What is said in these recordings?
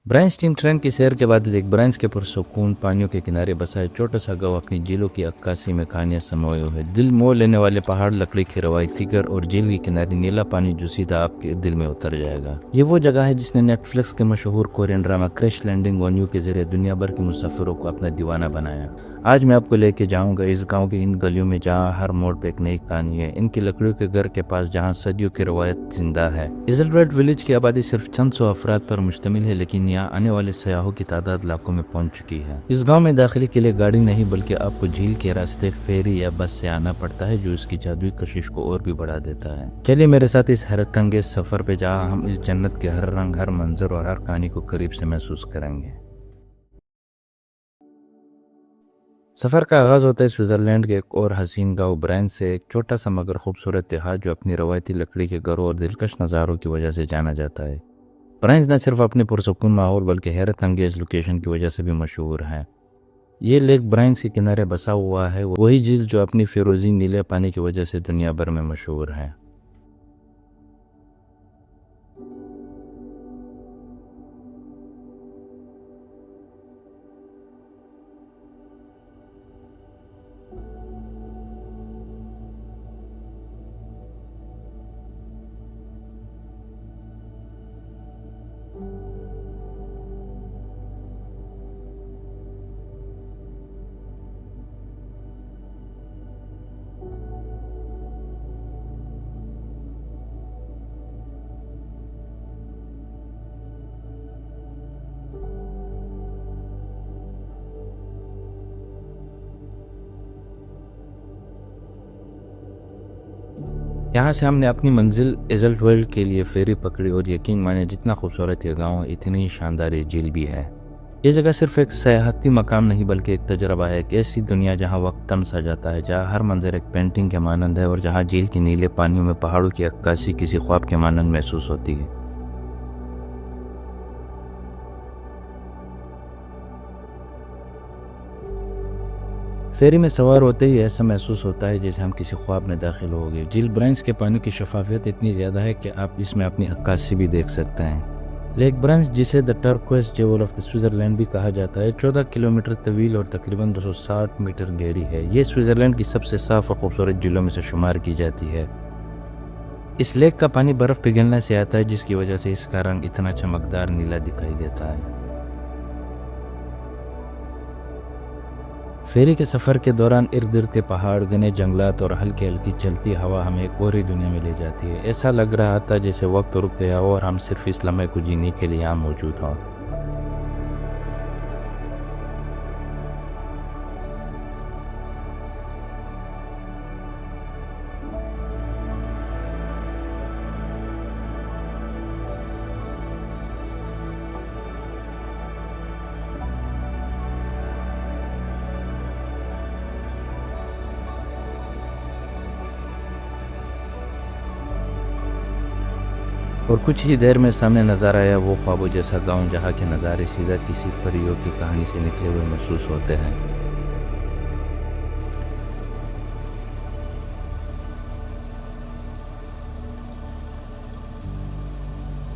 ब्राइंसटीन train की सैर के बाद लेक ब्राइंस के पुरसकून पानियों के किनारे बसा है छोटा सा गांव अपनी झीलों की अक्कासी में कहानियां समाये हुए है। दिल मोह लेने वाले पहाड़, लकड़ी के रवायती घर और झील के किनारे नीला पानी जो सीधा आपके दिल में उतर जाएगा। ये वो जगह है जिसने नेटफ्लिक्स के मशहूर Korean drama crash landing on you के जरिए दुनिया भर के मुसाफिरों को अपना दीवाना बनाया। आज मैं आपको लेके जाऊंगा इस गांव की इन गलियों में जहां हर मोड़ पे एक नई कहानी है। इनकी लकड़ियों के घर के पास जहां सदियों की रवायत जिंदा है। इजलरेड विलेज की आबादी सिर्फ चंद सौ अफराद पर मुश्तमिल है, लेकिन यहाँ आने वाले सयाहों की तादाद लाखों में पहुंच चुकी है। इस गांव में दाखिले के लिए गाड़ी नहीं बल्कि आपको झील के रास्ते फेरी या बस से आना पड़ता है, जो इसकी जादुई कशिश को और भी बढ़ा देता है। चलिए मेरे साथ इस हैरत अंगेज सफर पे जहाँ हम इस जन्नत के हर रंग, हर मंजर और हर कहानी को करीब से महसूस करेंगे। सफ़र का आगाज़ होता है स्विट्ज़रलैंड के एक और हसीन गांव ब्राइन से। एक छोटा सा मगर खूबसूरत देहात जो अपनी रवायती लकड़ी के घरों और दिलकश नज़ारों की वजह से जाना जाता है। ब्राइन न सिर्फ अपने पुरसकून माहौल बल्कि हैरत अंगेज लोकेशन की वजह से भी मशहूर है। ये लेक ब्राइंस के किनारे बसा हुआ है, वही झील जो अपनी फिरोजी नीले पानी की वजह से दुनिया भर में मशहूर है। यहाँ से हमने अपनी मंजिल एजल्टवेल्ड के लिए फेरी पकड़ी और यकीन माने जितना खूबसूरत ये गाँव इतनी ही शानदार ये झील भी है। ये जगह सिर्फ एक सयाहती मकाम नहीं बल्कि एक तजुर्बा है, एक ऐसी दुनिया जहाँ वक्त तन सा जाता है, जहाँ हर मंजर एक पेंटिंग के मानंद है और जहाँ झील के नीले पानियों में पहाड़ों की अक्कासी किसी ख्वाब के मानंद महसूस होती है। फेरी में सवार होते ही ऐसा महसूस होता है जैसे हम किसी ख्वाब में दाखिल हो गए। झील ब्राइंस के पानी की शफाफियत इतनी ज़्यादा है कि आप इसमें अपनी अक्कासी भी देख सकते हैं। लेक ब्रांच, जिसे the turquoise jewel of the Switzerland भी कहा जाता है, 14 किलोमीटर तवील और तकरीबन 260 मीटर गहरी है। ये स्विट्जरलैंड की सबसे साफ और खूबसूरत झीलों में से शुमार की जाती है। इस लेक का पानी बर्फ़ पिघलने से आता है, जिसकी वजह से इसका रंग इतना चमकदार नीला दिखाई देता है। फेरी के सफ़र के दौरान इर्द गिर्द के पहाड़, घने जंगलात और हल्की हल्की चलती हवा हमें एक और ही दुनिया में ले जाती है। ऐसा लग रहा था जैसे वक्त रुक गया हो और हम सिर्फ इस लम्हे को जीने के लिए यहाँ मौजूद हों। और कुछ ही देर में सामने नजर आया वो ख्वाबों जैसा गांव, जहाँ के नज़ारे सीधा किसी परियों की कहानी से निकले हुए महसूस होते हैं।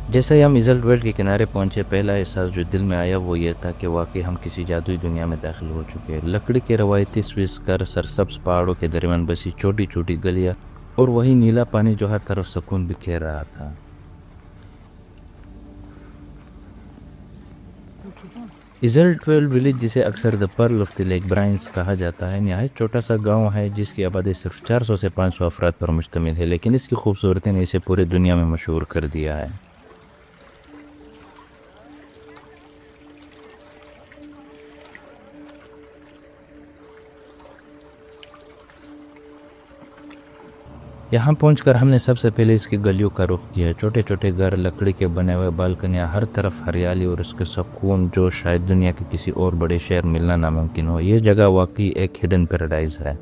जैसे ही हम इजल्टवेल्ड के किनारे पहुंचे, पहला एहसास जो दिल में आया वो ये था कि वाकई हम किसी जादुई दुनिया में दाखिल हो चुके हैं। लकड़ी के रवायती स्विस घर, सरसब्ज पहाड़ों के दरमियान बसी छोटी छोटी गलियां और वही नीला पानी जो हर तरफ सुकून बिखेर रहा था। इजल्टवेल्ड विलेज, जिसे अक्सर the pearl of the lake Brienz कहा जाता है, नहायत छोटा सा गांव है जिसकी आबादी सिर्फ 400 से 500 अफराद पर मुश्तमिल है, लेकिन इसकी खूबसूरती ने इसे पूरी दुनिया में मशहूर कर दिया है। यहाँ पहुंचकर हमने सबसे पहले इसकी गलियों का रुख किया। छोटे छोटे घर, लकड़ी के बने हुए बालकनियाँ, हर तरफ हरियाली और उसके सुकून जो शायद दुनिया के किसी और बड़े शहर मिलना नामुमकिन हो। ये जगह वाकई एक हिडन पैराडाइज है।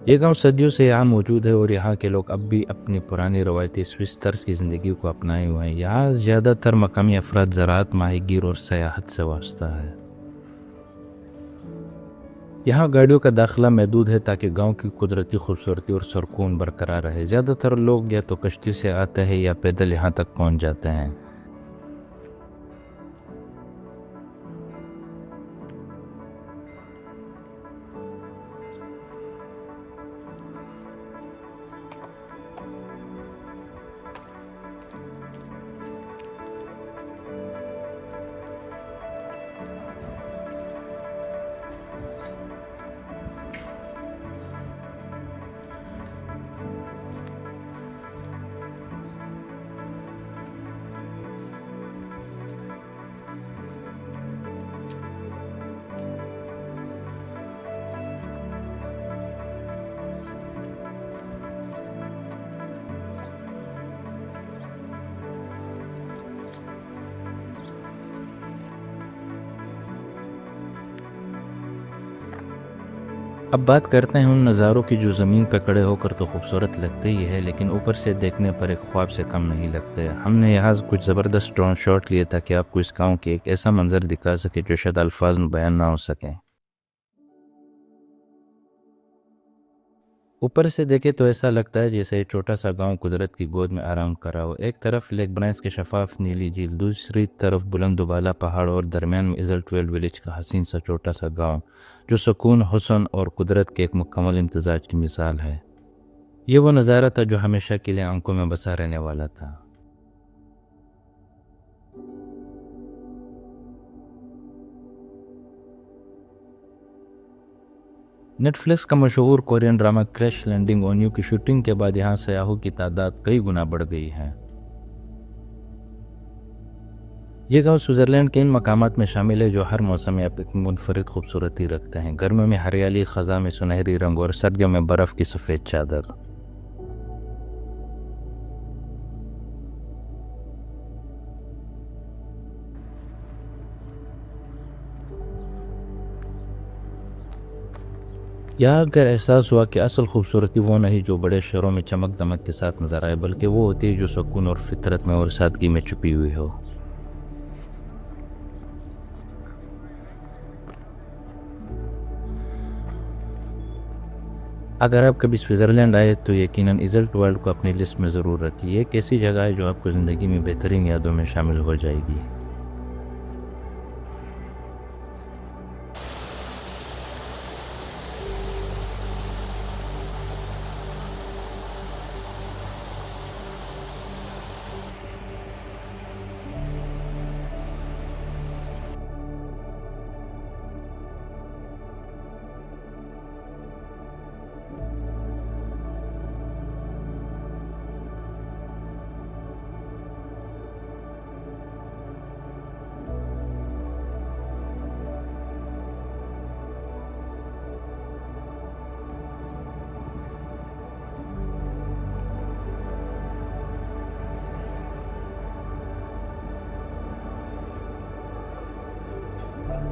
ये गांव सदियों से यहाँ मौजूद है और यहाँ के लोग अब भी अपनी पुरानी रवायती स्विस तर्ज की ज़िंदगी को अपनाए हुए हैं। यहाँ ज़्यादातर मकामी अफराद ज़राअत, माहीगीर और सयाहत से वाबस्ता है। यहाँ गाड़ियों का दाखिला महदूद है ताकि गांव की कुदरती खूबसूरती और सुकून बरकरार रहे। ज़्यादातर लोग या तो कश्ती से आते हैं या पैदल यहाँ तक पहुँच जाते हैं। अब बात करते हैं उन नज़ारों की जो ज़मीन पर खड़े होकर तो खूबसूरत लगते ही है, लेकिन ऊपर से देखने पर एक ख्वाब से कम नहीं लगते। हमने यहाँ कुछ ज़बरदस्त ड्रोन शॉट लिए ताकि आपको इस गाँव के एक ऐसा मंजर दिखा सके जो शायद अल्फाज में बयान ना हो सके। ऊपर से देखे तो ऐसा लगता है जैसे एक छोटा सा गांव कुदरत की गोद में आराम कर रहा हो। एक तरफ लेक ब्रांस के शफाफ नीली झील, दूसरी तरफ बुलंद दुबाला पहाड़ और दरमियान में इजल 12 विलेज का हसीन सा छोटा सा गांव जो सुकून, हुस्न और कुदरत के एक मुकम्मल इम्तजाज की मिसाल है। ये वो नज़ारा था जो हमेशा के लिए आंखों में बसा रहने वाला था। नेटफ्लिक्स का मशहूर Korean drama crash landing on you की शूटिंग के बाद यहाँ सयाहों की तादाद कई गुना बढ़ गई है। ये गांव स्विट्ज़रलैंड के इन मकामात में शामिल है जो हर मौसम में अपनी मुनफरिद खूबसूरती रखते हैं। गर्मियों में हरियाली, ख़ज़ा में सुनहरी रंग और सर्दियों में बर्फ़ की सफ़ेद चादर। यहाँ अगर एहसास हुआ कि असल खूबसूरती वो नहीं जो बड़े शहरों में चमक दमक के साथ नजर आए, बल्कि वो होती है जो सुकून और फितरत में और सादगी में छुपी हुई हो। अगर आप कभी स्विट्ज़रलैंड आए तो यकीनन इज़ल्ट वर्ल्ड को अपनी लिस्ट में ज़रूर रखिए। एक ऐसी जगह है जो आपको ज़िंदगी में बेहतरीन यादों में शामिल हो जाएगी।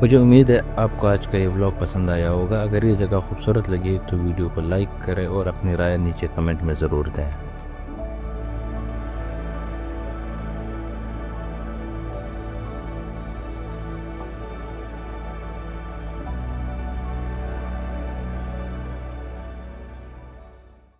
मुझे उम्मीद है आपको आज का ये व्लॉग पसंद आया होगा। अगर ये जगह खूबसूरत लगी तो वीडियो को लाइक करें और अपनी राय नीचे कमेंट में ज़रूर दें।